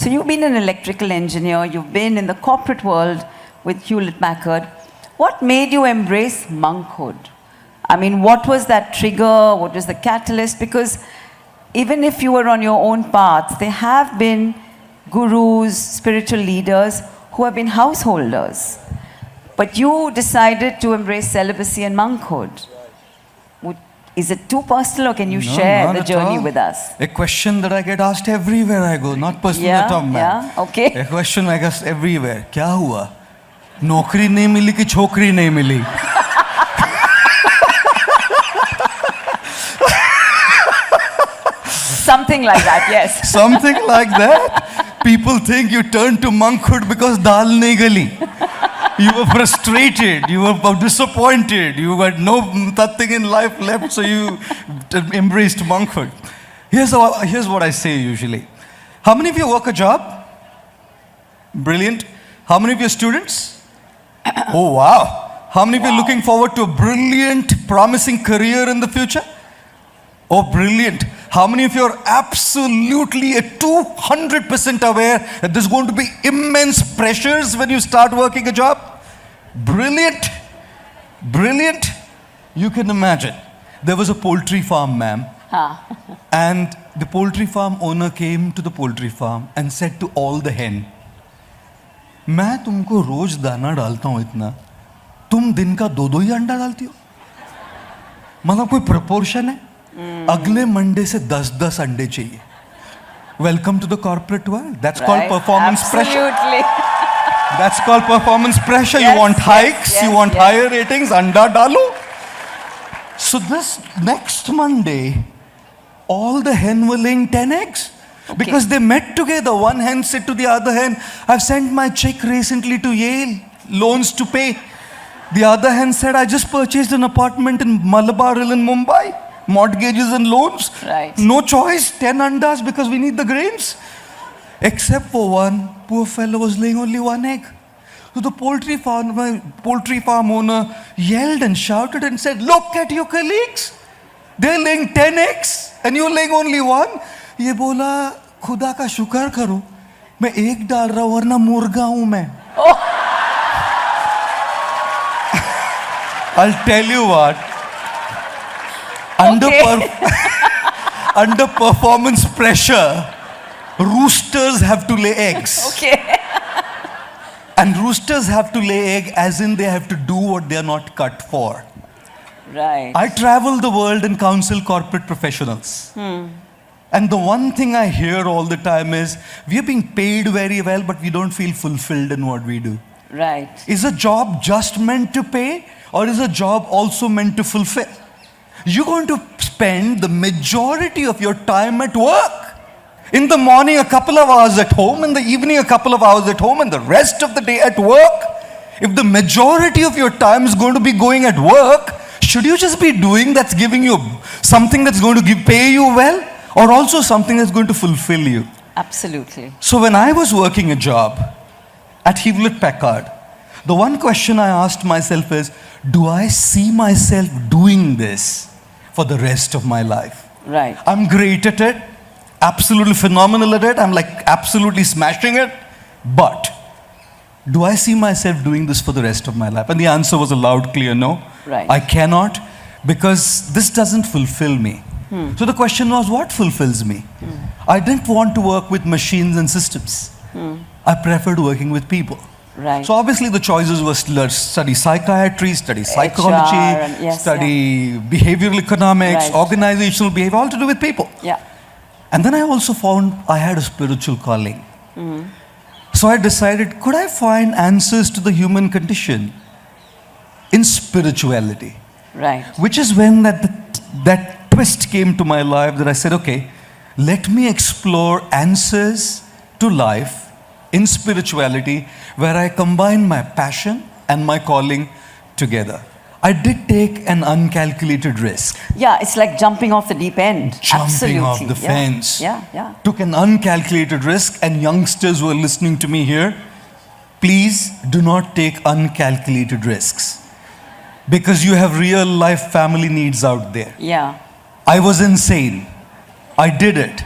So you've been an electrical engineer, you've been in the corporate world with Hewlett-Packard. What made you embrace monkhood? I mean, what was that trigger? What was the catalyst? Because even if you were on your own path, there have been gurus, spiritual leaders who have been householders. But you decided to embrace celibacy and monkhood. Is it too personal, or can you share the journey with us? A question that I get asked everywhere I go, not personal at all, ma'am. Yeah, okay. A question I get everywhere. क्या हुआ? नौकरी नहीं मिली कि छोकरी नहीं मिली? Something like that, yes. Something like that. People think you turned to monkhood because dal nahi gali. You were frustrated, you were disappointed, you had nothing in life left, so you embraced monkhood. Here's what I say usually. How many of you work a job? Brilliant. How many of you are students? Oh, wow. How many of you are looking forward to a brilliant, promising career in the future? Oh, brilliant. How many of you are absolutely 200% aware that there's going to be immense pressures when you start working a job? Brilliant. Brilliant. You can imagine. There was a poultry farm, ma'am. And the poultry farm owner came to the poultry farm and said to all the hen, मैं तुमको रोज दाना डालता हूँ इतना, तुम दिन का 2-2 ही अंडा डालती हो? मतलब कोई proportion है? अगले मंडे से 10-10 अंडे चाहिए. Welcome to the corporate world. That's called performance pressure. That's called performance pressure. You want hikes, you want higher ratings, anda dalo. So this next Monday, all the hen were laying 10 eggs. Because they met together. One hen said to the other hen, I've sent my check recently to Yale, loans to pay. The other hen said, I just purchased an apartment in Malabar Hill in Mumbai. Mortgages and loans. Right. No choice, 10 andas because we need the grains. Except for one, poor fellow was laying only 1 egg. So the poultry farm owner yelled and shouted and said, look at your colleagues. They're laying 10 eggs and you're laying only 1. ये बोला खुदा का शुक्र करो मैं एक डाल रहा हूँ वरना मुर्गा हूँ मैं. I'll tell you what. Under performance pressure, roosters have to lay eggs. Okay. And roosters have to lay egg as in they have to do what they are not cut for. Right. I travel the world and counsel corporate professionals. And the one thing I hear all the time is, we are being paid very well, but we don't feel fulfilled in what we do. Right. Is a job just meant to pay, or is a job also meant to fulfill? You're going to spend the majority of your time at work. In the morning, a couple of hours at home, in the evening, a couple of hours at home, and the rest of the day at work. If the majority of your time is going to be going at work, should you just be doing that's giving you something that's going to pay you well, or also something that's going to fulfill you? Absolutely. So when I was working a job at Hewlett-Packard, the one question I asked myself is, do I see myself doing this for the rest of my life? Right. I'm great at it, absolutely phenomenal at it, I'm like absolutely smashing it, but do I see myself doing this for the rest of my life? And the answer was a loud, clear no. Right. I cannot, because this doesn't fulfill me. So the question was, what fulfills me? I didn't want to work with machines and systems. I preferred working with people. Right. So obviously the choices were study psychiatry, study psychology, study behavioral economics, organizational behavior, all to do with people. Yeah. And then I also found I had a spiritual calling. So I decided, could I find answers to the human condition in spirituality? Right. Which is when that twist came to my life that I said, okay, let me explore answers to life in spirituality where I combine my passion and my calling together. I did take an uncalculated risk. Yeah, it's like jumping off the deep end. Jumping off the fence. Yeah. Took an uncalculated risk, and youngsters who are listening to me here, please do not take uncalculated risks. Because you have real life family needs out there. Yeah. I was insane. I did it.